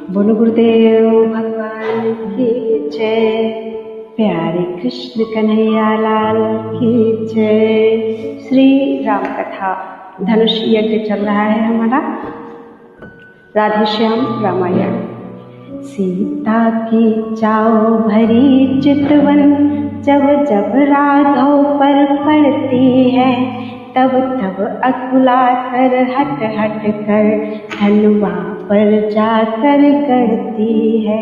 बोलो गुरुदेव भगवान की जय। प्यारे कृष्ण कन्हैया लाल की जय। श्री राम कथा धनुष यज्ञ चल रहा है हमारा, राधे श्याम रामायण। सीता की चाव भरी चितवन जब जब राघव पर पड़ती है, तब तब अकुला कर हट हट कर धनुआ पर जाकर गड़ती है।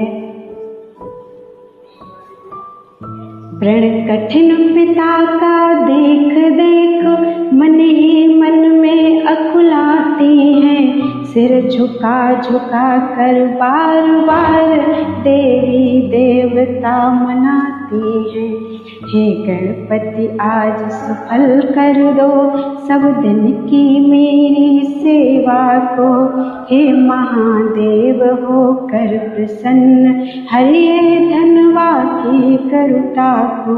प्रण कठिन पिता का देख देख मन ही मन में अकुलाती है। सिर झुका झुका कर बार बार देवी देवता मनाती है। हे गणपति आज सफल कर दो सब दिन की मेरी सेवा को। हे महादेव होकर प्रसन्न हरिये धनवा की करुणा को।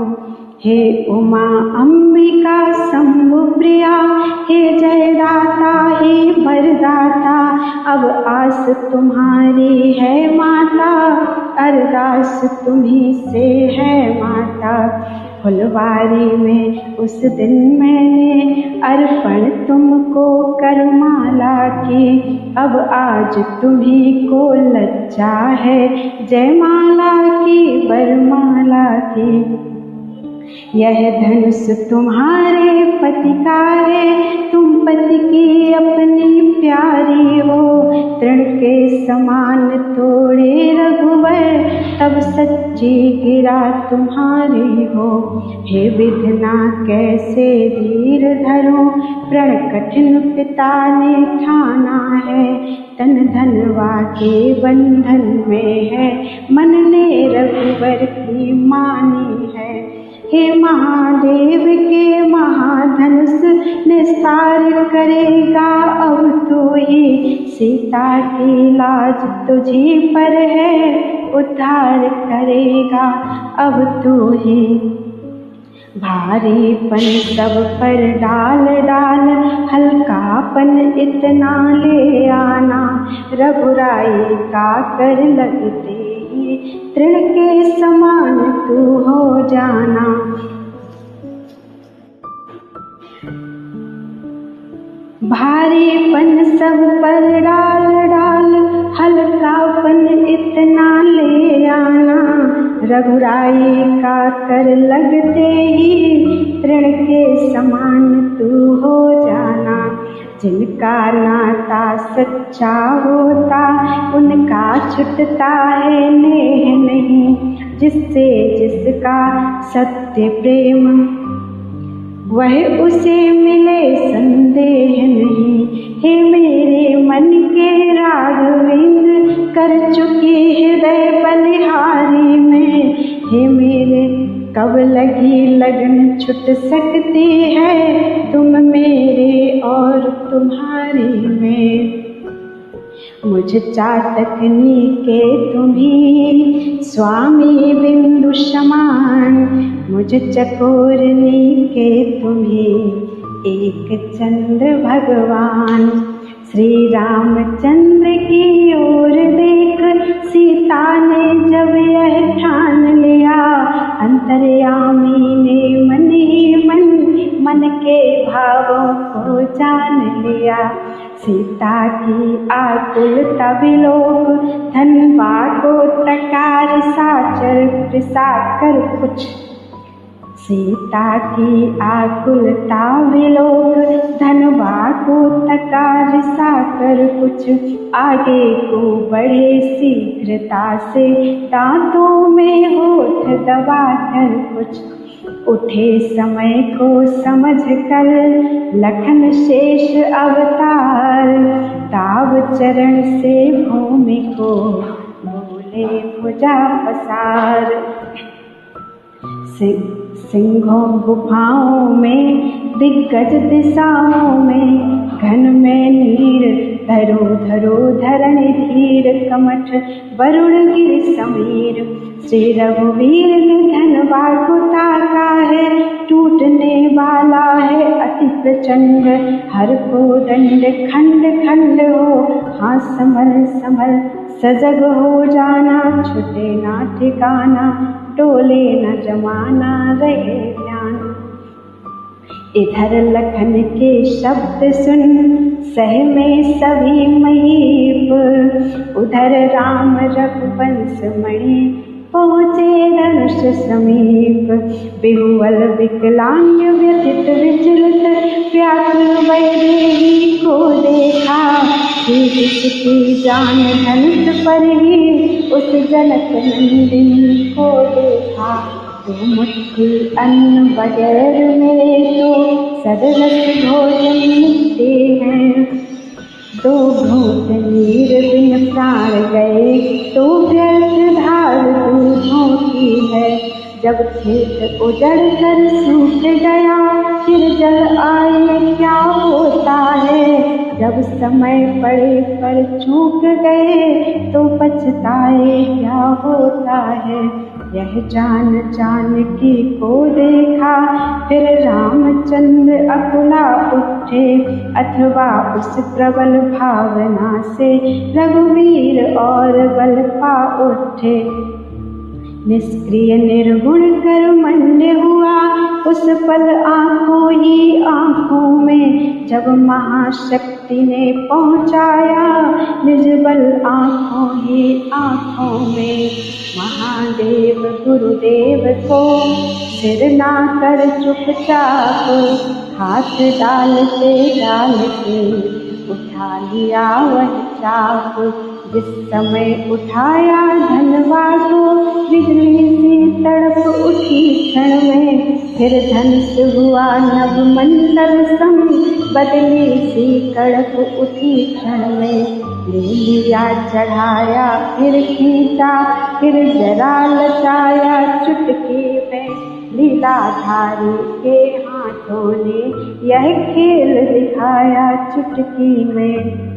हे उमा अंबिका शंभु प्रिया, हे जयदाता हे वरदाता, अब आस तुम्हारी है माता, अरदास तुम्ही से है माता। फुलवारी में उस दिन मैंने अर्पण तुमको करमाला की, अब आज तुम्ही को लज्जा है जयमाला की वरमाला की। यह धनुष तुम्हारे पति का है, तुम पति की अपनी प्यारी हो। तृण के समान तोड़े रघुवर, तब सच्ची गिरा तुम्हारी हो। हे विधना कैसे धीर धरो, प्रण कठिन पिता ने ठाना है। तन धनवा के बंधन में है, मन ने रघुवर की मानी है। हे महादेव के महाधनुष निस्तार करेगा अब तो ही, सीता की लाज तुझी पर है उद्धार करेगा अब तो ही। भारीपन सब पर डाल डाल, हल्कापन इतना ले आना, रघुराई का कर लगते ही तृण के समान तू हो जाना। भारीपन सब पर डाल डाल, हल्कापन इतना ले आना, रघुराई का कर लगते ही तृण के समान तू हो जाना। जिनका नाता सच्चा होता उनका छुटता है नेह नहीं, जिससे जिसका सत्य प्रेम वह उसे मिले संदेह नहीं। हे मेरे मन के राघवेंद्र कर चुकी हृदय बलिहारी में, हे मेरे कब लगी लगन छुट सकती है तुम मेरे और तुम्हारी में। मुझ चातकनी के तुम्ही स्वामी बिंदु समान, मुझ चकोरनी के तुम्ही एक चंद्र भगवान। श्री रामचंद्र की ओर देख सीता ने जब यह ठान लिया, अंतर्यामी ने मन ही मन के भावों को जान लिया। सीता की आकुलता विलोक, धनवा को तकार साचर प्रसाकर कुछ। सीता की आकुलता विलोक, धनवा को तकार साकर कुछ। आगे को बढ़े शीघ्रता से, दांतों में होठ दबाकर कुछ। उठे समय को समझ कर लखन शेष अवतार, ताव चरण से भूमि को बोले भुजा पसार। सिंहों गुफाओं में दिग्गज दिशाओं में, घन में नीर धरो धरो धरणि धीर कमठ वरुण गिरि समीर। श्री रघुवीर निधन बाहु ताका है, टूटने वाला है अति प्रचंड। हर को दंड खंड खंड हो, हाँ समर समर सजग हो जाना। छुटे ना ठिकाना, डोले न जमाना, रहे ध्यान। इधर लखन के शब्द सुन, सहमे सभी महीप। उधर राम रघुवंश मणि, पहुँचे धनुष समीप। बिहुबल विकलांग व्यथित विचलित, व्याकुल वैदेही को देखा। जिसकी जान धनुष पर ही, उस जनक नंदिनी को देखा। दो मुट्ठी अन्न बगैर मेरे तो, सदरस भोजन मिलते हैं। दो घूंट नीर बिन प्राण गए, तो व्यर्थ धार दूधों की है। जब खेत उजड़ कर सूख गया, फिर जल आए क्या होता है। जब समय पड़े पर चूक गए, तो पछताए क्या होता है। यह जान जानकी को देखा, फिर रामचंद्र अकुला उठे। अथवा उस प्रबल भावना से, रघुवीर और बल पा उठे। निष्क्रिय निर्गुण कर्मण्ड हुआ, उस पल आँखों ही आँखों में। जब महाशक्ति ने पहुँचाया, निज बल आँखों ही आँखों में। महादेव गुरुदेव को सिर ना कर चुपचाप, हाथ डालते डालते उठा लिया वह चाप। जिस समय उठाया धनवा को, बिजली सी तड़प उठी क्षण में। फिर धनुष हुआ नभ मंडल सम, बदली सी कड़प उठी क्षण में। ले लिया चढ़ाया फिर खींचा, फिर जरा लचाया चुटकी में। लीलाधारी के हाथों ने यह खेल दिखाया चुटकी में।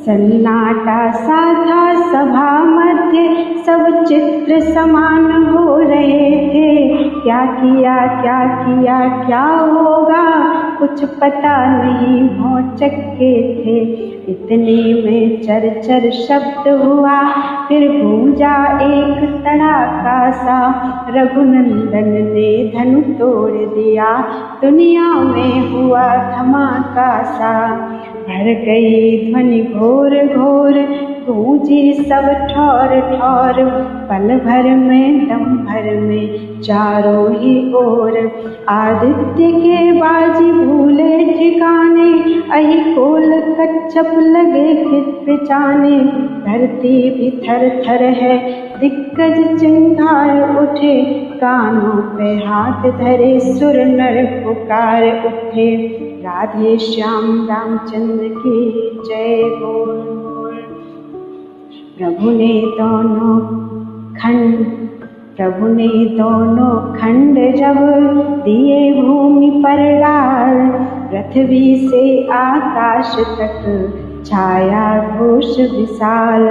सन्नाटा सा था सभा मध्य, सब चित्र समान हो रहे थे। क्या किया क्या होगा, कुछ पता नहीं भौचक्के थे। इतने में चर चर शब्द हुआ, फिर गूंजा एक तड़ाका सा। रघुनंदन ने धनु तोड़ दिया, दुनिया में हुआ धमाका सा। भर गई ध्वनि घोर घोर, गूंजी सब ठौर ठौर। पल भर में दम भर में चारों ही ओर। आदित्य के बाजी भूले ठिकाने, अहि कोल कच्छप लगे खिचपिचाने। धरती भी थर थर है, दिग्गज चिंगार उठे। कानों पे हाथ धरे सुर नर पुकार उठे। राधे श्याम रामचंद्र की जय बोल। प्रभु ने दोनों खंड जब दिए भूमि पर डाल। पृथ्वी से आकाश तक छाया घोष विशाल।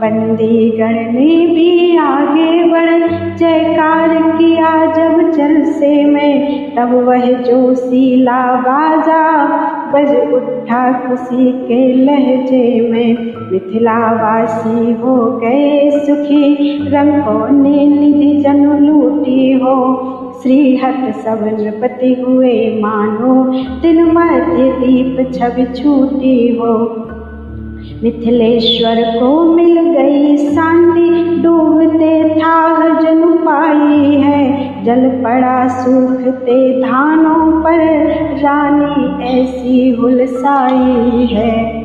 बंदी गण ने भी आगे बढ़ जयकार किया जब जलसे में। तब वह जोशीला बाजा बज उठा खुशी के लहजे में। मिथिलावासी हो गए सुखी, रंगों ने निधि जन लूटी हो। श्रीहत सब नृपति हुए मानो, दिन मध्य दीप छवि छूटी हो। मिथिलेश्वर को मिल गई शांति, डूबते था जनु पाई है। जल पड़ा सूखते धानों पर, रानी ऐसी हुलसाई है।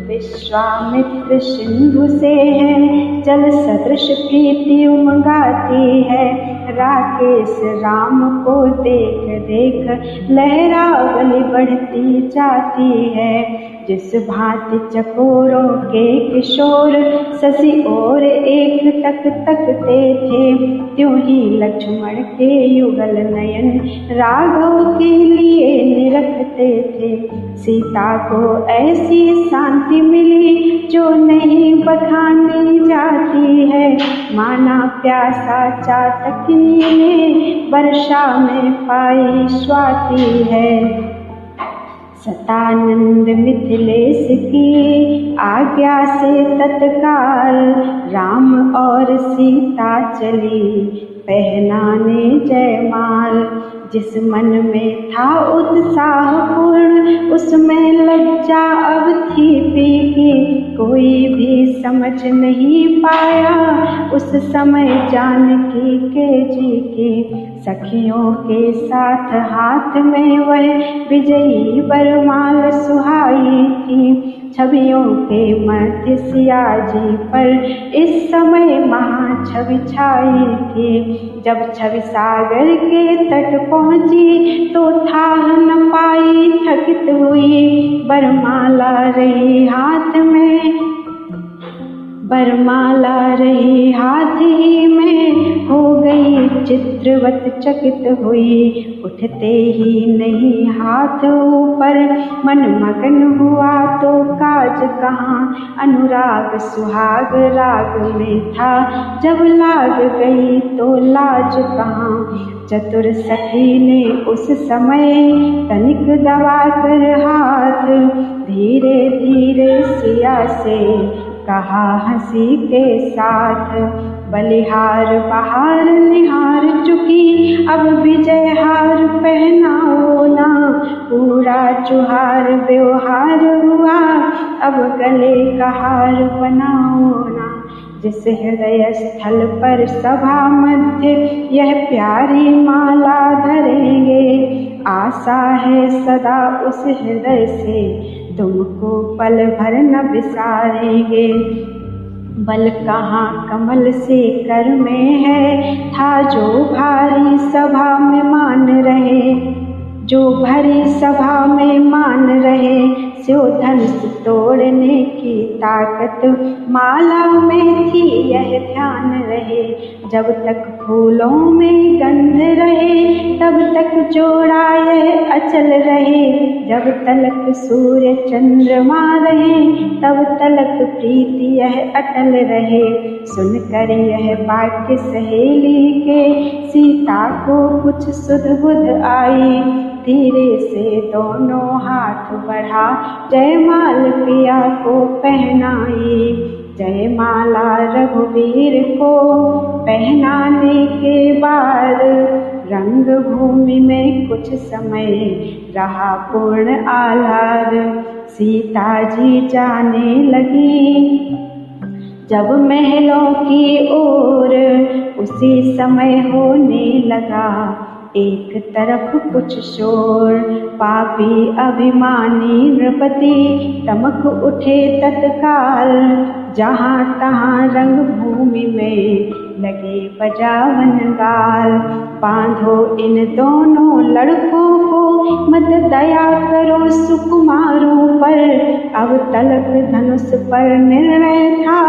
विश्वामित्र सिंधु से है, जल सदृश प्रीति उमगाती है। राकेश राम को देख देख लहरावली बढ़ती जाती है। जिस भांति चकोरों के किशोर शशि और एक टक तकते थे, त्यों ही लक्ष्मण के युगल नयन राघव के लिए निरखते थे। सीता को ऐसी शांति मिली जो नहीं बखानी जाती है। माना प्यासा चातकनी ने वर्षा में पाई स्वाति है। सतानंद मिथिलेश की आज्ञा से तत्काल राम और सीता चली पहनाने जयमाल। जिस मन में था उत्साह पूर्ण उसमें लज्जा अब थी फीकी। कोई भी समझ नहीं पाया उस समय जानकी के जी की। सखियों के साथ हाथ में वह विजयी वरमाल सुहाई थी। छवियों के मध्य सिया जी पर इस समय महाछवि छाई थी। जब छवि सागर के तट पहुंची तो थाह न पाई थकित हुई। वरमाला रही हाथ में, वरमाला रही हाथ ही में, हो गई चित्रवत चकित हुई। उठते ही नहीं हाथ ऊपर मन मगन हुआ तो काज कहाँ। अनुराग सुहाग राग में था जब लाग गई तो लाज कहाँ। चतुर सखी ने उस समय तनिक दबा कर हाथ धीरे धीरे सिया से कहा हंसी के साथ। बलिहार बहार निहार चुकी अब विजय हार पहनाओ ना। पूरा चुहार व्यवहार हुआ अब गले का हार बनाओ ना। जिस हृदय स्थल पर सभा मध्य यह प्यारी माला धरेंगे, आशा है सदा उस हृदय से तुमको पल भर न बिसारेंगे। बल कहाँ कमल से कर में है, था जो भारी सभा में मान रहे। जो भरी सभा में मान रहे, स्यो धनुष तोड़ने की ताकत माला में थी यह ध्यान रहे। जब तक फूलों में गंध रहे तब तक जोड़ा यह अचल रहे। जब तलक सूर्य चंद्रमा रहे तब तलक प्रीति यह अटल रहे। सुनकर यह वाक्य सहेली के सीता को कुछ सुध बुध आई। धीरे से दोनों हाथ बढ़ा जयमाल पिया को पहनाई। जयमाला रघुवीर को पहनाने के बाद रंग भूमि में कुछ समय रहा पूर्ण आह्लाद। सीता जी जाने लगी जब महलों की ओर, उसी समय होने लगा एक तरफ कुछ शोर। पापी अभिमानी नृपति तमक उठे तत्काल, जहाँ तहाँ रंग भूमि में लगे बजावन गाल। बांधो इन दोनों लड़कों को मत दया करो सुकुमारों पर। अब तलक धनुष पर निर्णय था,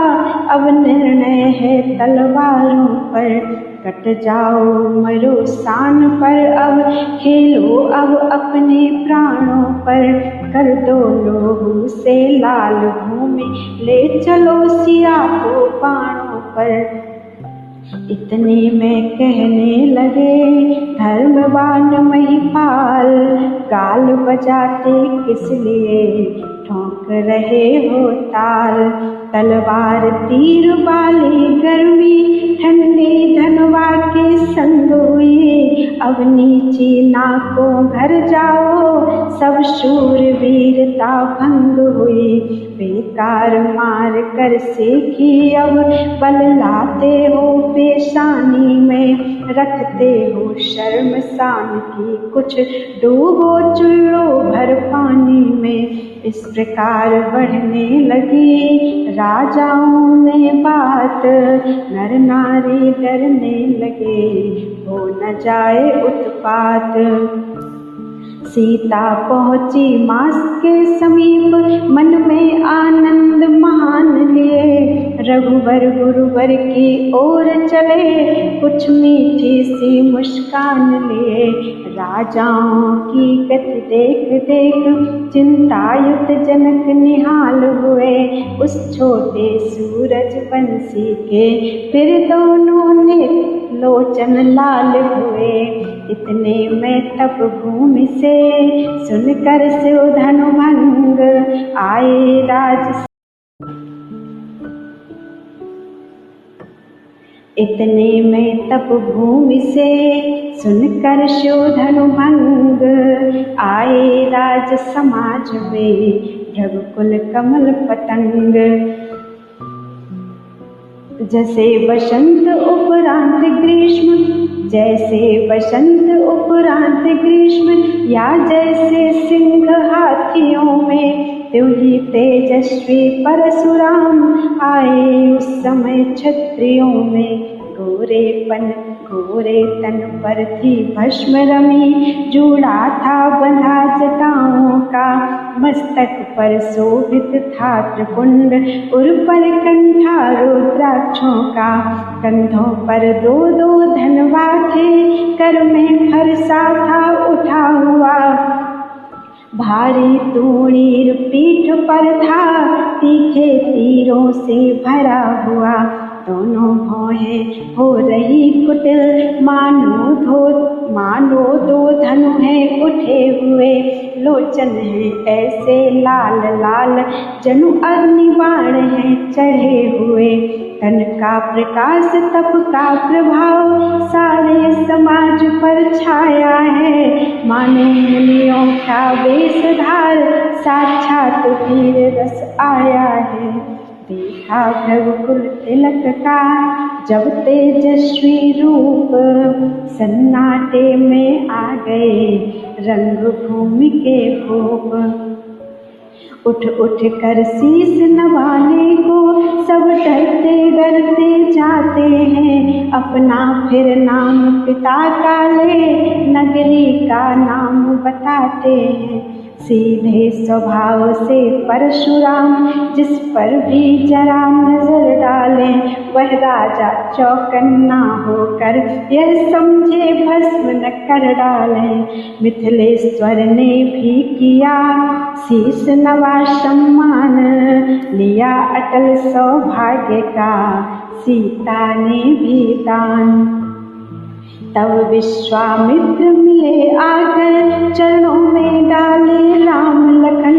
अब निर्णय है तलवारों पर। कट जाओ मरो शान पर, अब खेलो अब अपने प्राणों पर। कर दो लोहू से लाल भूमि, ले चलो सिया को बाणों पर। इतने में कहने लगे धर्मवान महिपाल, गाल बजाते किस लिए ठोंक रहे हो ताल। तलवार तीर वाली गर्मी ठंडी धनवा के संग हुई। अब नीची नाकों घर जाओ, सब शूर वीरता भंग हुई। बेकार मार कर सीखी अब बल लाते हो पेशानी में। रखते हो शर्म शान की कुछ डूबो चुल्लो भर पानी में। इस प्रकार बढ़ने लगी राजाओं में बात, नर नारी डरने लगे हो न जाए उत्पात। सीता पहुँची माँ के समीप, मन में आनंद महान लिए, रघुवर गुरुवर की ओर चले, कुछ मीठी सी मुस्कान लिए। राजाओं की गति देख देख चिंतायुक्त जनक निहाल हुए, उस छोटे सूरज वंशी के फिर दोनों ने लोचन लाल हुए। इतने में तप भूमि से सुनकर शिव धनु भंग आए राज। इतने में तप भूमि से सुनकर शिव धनु भंग आए राज समाज में रघुकुल कमल पतंग। जैसे बसंत उपरांत ग्रीष्म, जैसे बसंत उपरांत ग्रीष्म, या जैसे सिंह हाथियों में, त्यों ही तेजस्वी परशुराम आए उस समय क्षत्रियों में। गोरे तन पर थी भस्म रमी, जूड़ा था बंधा जटाओं का, मस्तक पर शोभित था त्रिपुंड, उर पर कंठा रुद्राक्षों का। कंधों पर दो दो धनवा थे, कर में फरसा था उठा हुआ, भारी तूणीर पीठ पर था, तीखे तीरों से भरा हुआ। दोनों भौहें हो रही कुटिल, मानो दो धनु हैं उठे हुए। लोचन हैं ऐसे लाल लाल, जनु अग्निबाण हैं चढ़े हुए। तन का प्रकाश तप का प्रभाव, सारे समाज पर छाया है। मानो मुनियों का वेशधार, साक्षात वीर रस आया है। देखा रघुकुल तिलक का जब तेजस्वी रूप, सन्नाटे में आ गए रंग भूमि के भूप। उठ उठ कर शीस नवाने को सब डरते डरते जाते हैं, अपना फिर नाम पिता का ले, नगरी का नाम बताते हैं। सीधे स्वभाव से परशुराम, जिस पर भी जरा नजर डाले, वह राजा चौकन्ना होकर यह समझे भस्म न कर डाले। मिथिलेश्वर ने भी किया शीस नवा सम्मान, लिया अटल सौभाग्य का सीता ने भी दान। तब विश्वामित्र मिले आकर, चरणों में डाले राम लखन,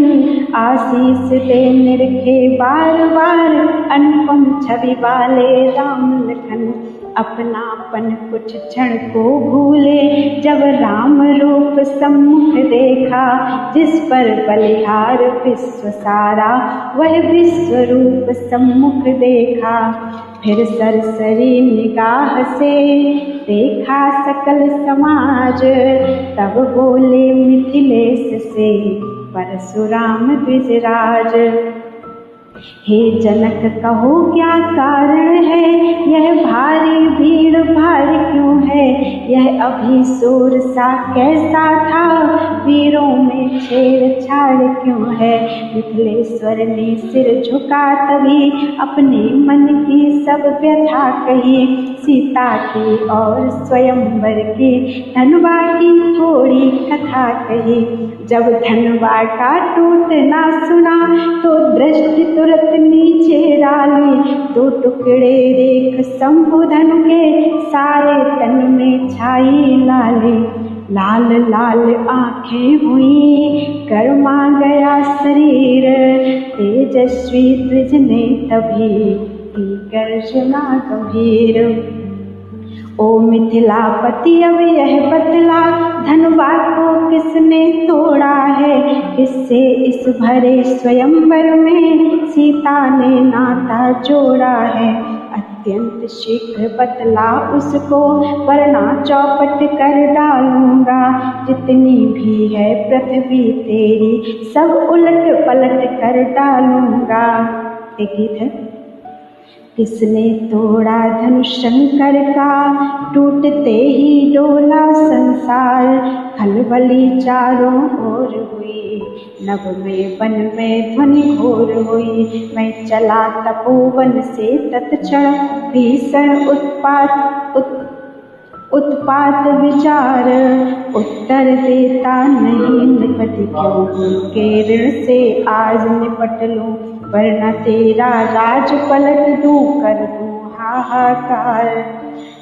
आशीष दे निरखे बार बार, अनुपम छवि वाले राम लखन। अपनापन कुछ क्षण को भूले, जब राम रूप सम्मुख देखा, जिस पर बलिहार विश्व सारा, वह विश्व रूप सम्मुख देखा। फिर सरसरी निगाह से देखा सकल समाज, तब बोले मिथिलेश से परशुराम द्विजराज। हे जनक कहो क्या कारण है, यह भारी भीड़ भारी क्यों है। यह अभी शूर सा कैसा था, वीरों में छेड़छाड़ क्यों है। मिथिलेश्वर ने सिर झुका तभी, अपने मन की सब व्यथा कही। सीता की और स्वयंवर की धनवा की थोड़ी कथा कही। जब धनवा का टूटना सुना, तो दृष्टि तुरंत नीचे डाली। दो टुकड़े देख शंभुधन के, सारे तन में छाई लाली। लाल लाल आंखें हुई, गर्मा गया शरीर, तेजस्वी द्विज ने तभी की गर्जना गंभीर। ओ मिथिलापति अब यह बतला, धनवा को किसने तोड़ा है। इससे इस भरे स्वयंवर में सीता ने नाता जोड़ा है। अत्यंत शीघ्र बतला उसको, वरना चौपट कर डालूंगा। जितनी भी है पृथ्वी तेरी, सब उलट पलट कर डालूंगा। एक गीत है। किसने तोड़ा धनुष शंकर का, टूटते ही डोला संसार। खलबली चारों ओर हुई, नभ में वन में ध्वनि घोर हुई। मैं चला तपोवन से तत्क्षण, भीषण उत्पात विचार। उत्तर देता नहीं निपति, क्यों उनके ऋण से आज निपट लूं। वरना तेरा राज पलट दूं, कर दूं हाहाकार।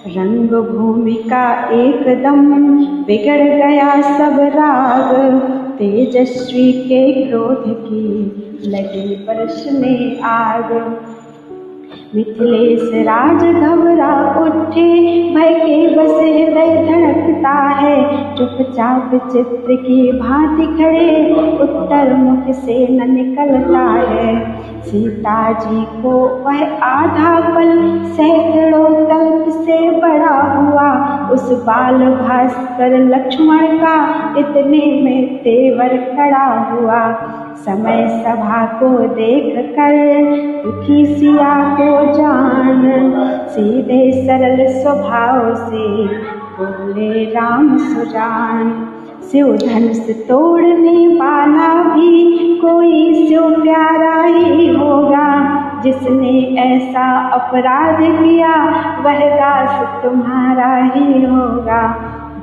रंग भूमि का एकदम बिगड़ गया सब राग। तेजस्वी के क्रोध की लगी बरसने आग। मिथिलेश राज घबरा उठे, भय के बस हृदय धड़कता है। चुपचाप चित्र की भांति खड़े, उत्तर मुख से न निकलता है। सीता जी को वह आधा पल सैकड़ों कल्प से बड़ा हुआ। उस बाल भास्कर लक्ष्मण का इतने में तेवर खड़ा हुआ। समय सभा को देख कर दुखी सिया को जान, सीधे सरल स्वभाव से बोले राम सुजान। शिव धनुष तोड़ने वाला भी कोई शिव प्यारा ही होगा। जिसने ऐसा अपराध किया, वह दास तुम्हारा ही होगा।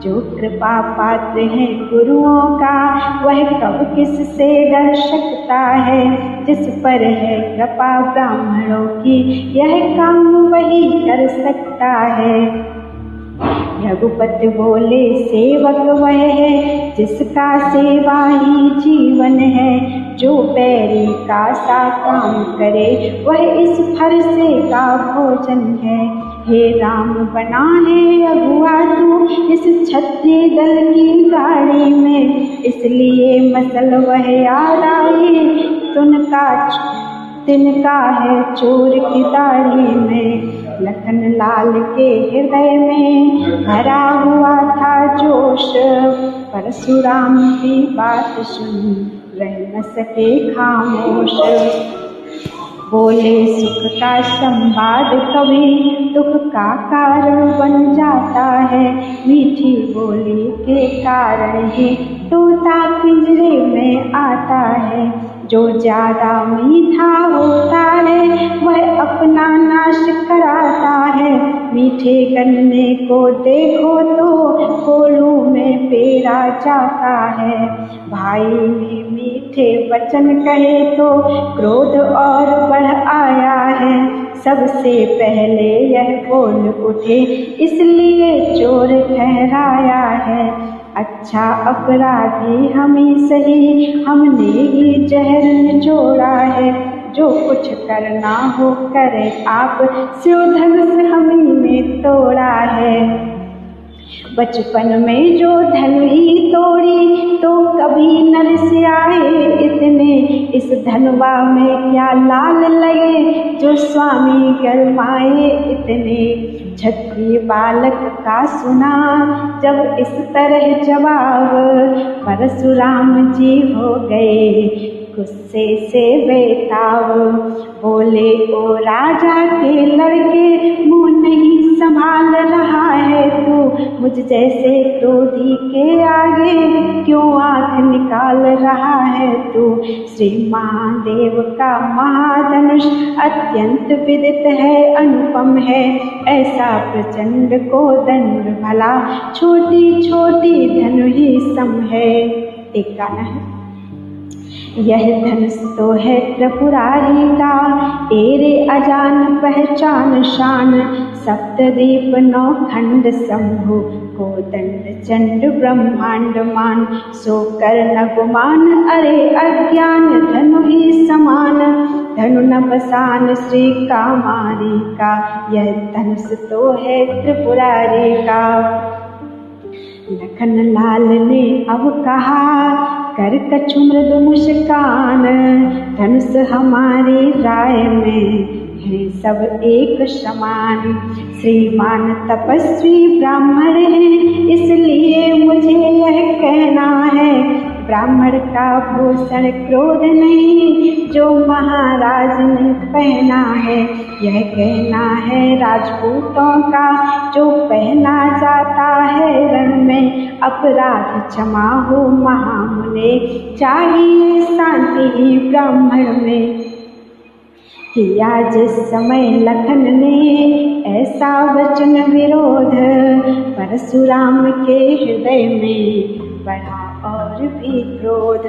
जो कृपा पात्र है गुरुओं का, वह कब किससे डर सकता है। जिस पर है कृपा ब्राह्मणों की, यह काम वही कर सकता है। रघुपति बोले सेवक वह है, जिसका सेवा ही जीवन है। जो बैरी का सा काम करे, वह इस फरसे का भोजन है। हे राम बना है अगुआ तू इस क्षत्रिय दल की गाड़ी में, इसलिए मसल वह याद आई। तिनका है चोर की दाढ़ी में। लखन लाल के हृदय में भरा हुआ था जोश, परशुराम की बात सुन रह न सके खामोश। बोले सुख का संवाद कभी दुख का कारण बन जाता है। मीठी बोली के कारण ही तोता पिंजरे में आता है। जो ज्यादा मीठा होता है, वह अपना नाश कराता है। मीठे गन्ने को देखो तो कोलू में पेरा जाता है। भाई ने मीठे वचन कहे तो क्रोध और बढ़ आया है। सबसे पहले यह बोल उठे, इसलिए चोर ठहराया है। अच्छा अपराधी हम ही सही, हमने ही जहर निचोड़ा है। जो कुछ करना हो करे आप, शिव धनुष हमही ने तोड़ा है। बचपन में जो धन ही तोड़ी, तो कभी नर से आए इतने। इस धनवा में क्या लाल लगे, जो स्वामी गरमाए इतने। क्षत्रिय बालक का सुना जब इस तरह जवाब, परशुराम जी हो गए गुस्से से बेताब। बोले ओ राजा के लड़के, मुँह नहीं संभाल रहा है तू। मुझ जैसे क्रोधी के आगे क्यों आँख निकाल रहा है तू। श्री महादेव का महाधनुष अत्यंत विदित है, अनुपम है। ऐसा प्रचंड को दंड भला, छोटी छोटी धनु ही सम है। एक गाना है। यह धनुष तो है त्रिपुरारी का, एरे अजान पहचान शान। सप्तदीप नौ खंड शंभु, कोदंड चंड ब्रह्मांड मान। सो कर न गुमान अरे अज्ञान, धनु ही समान। धनु न बसान श्री कामारी का, यह धनुष तो है त्रिपुरारी का। लखन लाल ने अब कहा, कर कछु मृदु मुस्कान। धनुष हमारी राय में हैं सब एक समान। श्रीमान तपस्वी ब्राह्मण हैं, इसलिए मुझे यह कहना है, ब्राह्मण का भूषण क्रोध नहीं, जो महाराज ने पहना है। यह कहना है राजपूतों का, जो पहना जाता है रण में, अपराध क्षमा हो महामुने, चाहिए शांति ब्राह्मण में। किया जिस समय लखन ने ऐसा वचन विरोध, परशुराम के हृदय में बढ़ा और भी क्रोध।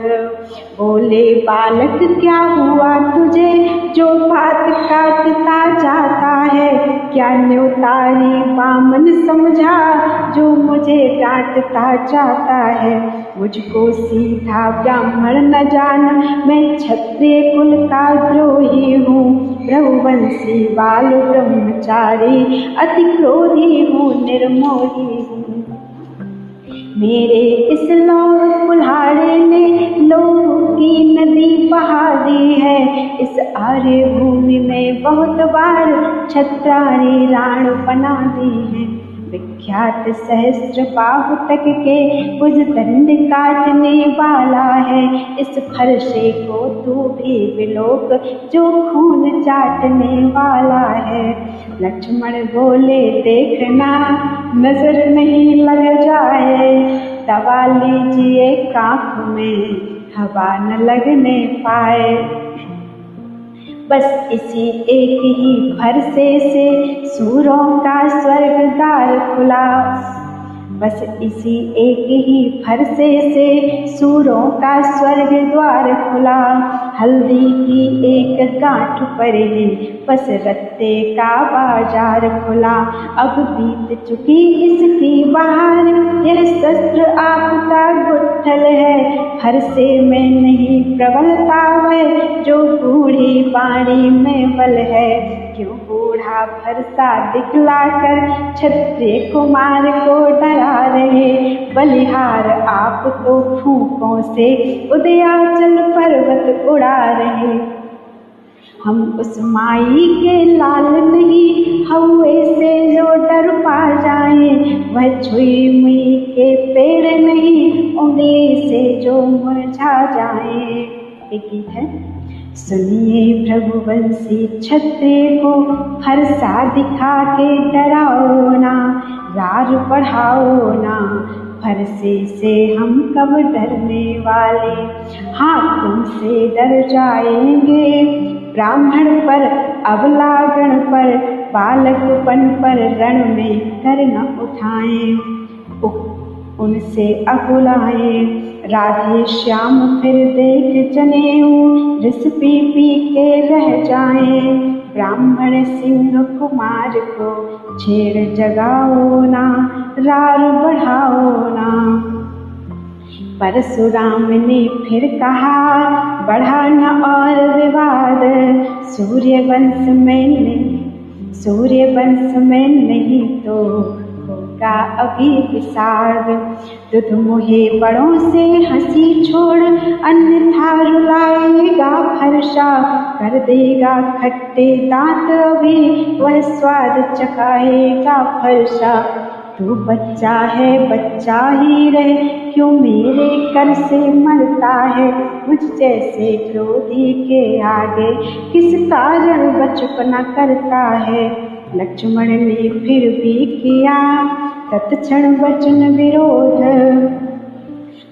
बोले बालक क्या हुआ तुझे, जो बात काटता जाता है, क्या न्योतारी बामन समझा, जो मुझे डांटता जाता है। मुझको सीधा ब्राह्मण न जान, मैं क्षत्रिय कुल का द्रोही हूँ, रघुवंशी बाल ब्रह्मचारी, अति क्रोधी हूँ निर्मोही हूँ। मेरे इस लौह कुल्हाड़े ने लोह की नदी बहा दी है, इस आर्य भूमि में बहुत बार क्षत्राणी राण बना दी है। विख्यात सहस्त्र बाहु तक के भुज दंड काटने वाला है, इस फरसे को तू भी विलोक, जो खून चाटने वाला है। लक्ष्मण बोले देखना नजर नहीं लग जाए, दबा लीजिए कांख में हवा न लगने पाए। बस इसी एक ही फरसे से सूरों का स्वर्ग द्वार खुला, बस इसी एक ही फरसे से सूरों का स्वर्ग द्वार खुला। हल्दी की एक गांठ पर ही बस रत्ते का बाजार खुला। अब बीत चुकी इसकी बहार, यह शस्त्र आपका गुत्थल है, फरसे में नहीं प्रबलता वह, जो बूढ़ी बाणी में बल है। क्यों बूढ़ा फरसा दिखलाकर क्षत्रिय कुमार को डरा रहे, बलिहार आप तो फूंकों से उदयाचल पर्वत उड़ा रहे। हम उस माई के लाल नहीं, हौवे से जो डर पा जाए, वह छुई मुई के पेड़ नहीं, उंगली से जो मुरझा जाए। एक गीत है, सुनिए भृगुवंशी क्षत्रिय को फरसा दिखा के डराओ ना, रार बढ़ाओ ना, फरसे से हम कब डरने वाले, हाँ तुमसे डर जाएंगे। ब्राह्मण पर अबलागण पर बालकपन पर रण में कर न उठाएं, उनसे अकुलाएं। राधे श्याम फिर देख जनेऊ, रिस पी पी के रह जाएं। ब्राह्मण सिंह कुमार को छेड़ जगाओ ना, रार बढ़ाओ ना। परशुराम ने फिर कहा बढ़ा न और विवाद, सूर्यवंश में नहीं तो होगा अभी विषाद। तुध मुहे बड़ों से हंसी छोड़, अन्यथा रुलाएगा फरसा, कर देगा खट्टे दांत अभी, वह स्वाद चखाएगा फरसा। तू बच्चा है बच्चा ही रहे, क्यों मेरे कर से मरता है, मुझ जैसे क्रोधी के आगे किस कारण बचपना करता है। लक्ष्मण ने फिर भी किया तत्क्षण वचन विरोध,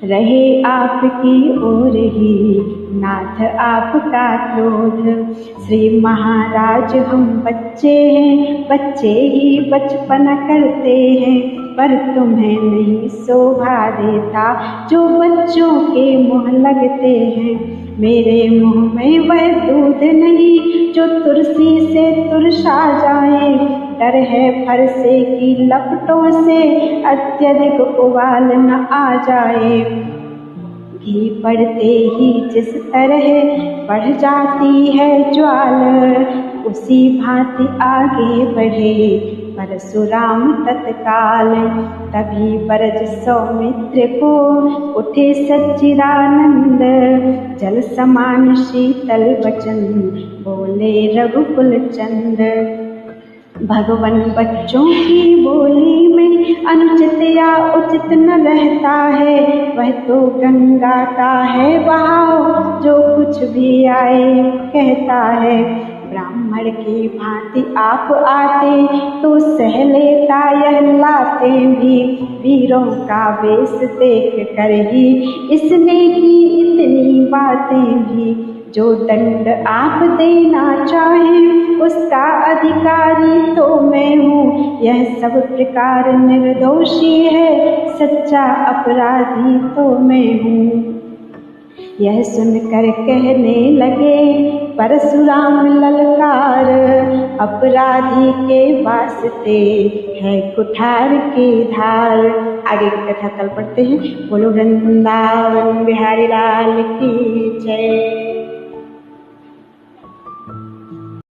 रहे आपकी ओर ही नाथ आपका क्रोध। श्री महाराज हम बच्चे हैं, बच्चे ही बचपना करते हैं, पर तुम्हें नहीं शोभा देता जो बच्चों के मुँह लगते हैं। मेरे मुँह में वह दूध नहीं जो तुलसी से तुरसा जाए, डर है फरसे की लपटों से अत्यधिक उबाल न आ जाए। घी पड़ते ही जिस तरह बढ़ जाती है ज्वाल, उसी भांति आगे बढ़े परशुराम तत्काल। तभी बरज सौमित्र को उठे सच्चिदानंद, जल समान शीतल वचन बोले रघुकुल चंद। भगवान बच्चों की बोली में अनुचित या उचित न रहता है, वह तो गंगा का है बहाव जो कुछ भी आए कहता है। ब्राह्मण की भांति आप आते तो सह लेता यह लाते भी, वीरों का वेश देख कर ही इसने की इतनी बातें भी। जो दंड आप देना चाहें उसका अधिकारी तो मैं हूँ, यह सब प्रकार निर्दोषी है सच्चा अपराधी तो मैं हूँ। यह सुनकर कहने लगे परशुराम ललकार, अपराधी के वास्ते है कुठार की धार। आगे की कथा कल पढ़ते हैं। बोलो वृंदावन बिहारी लाल की जय।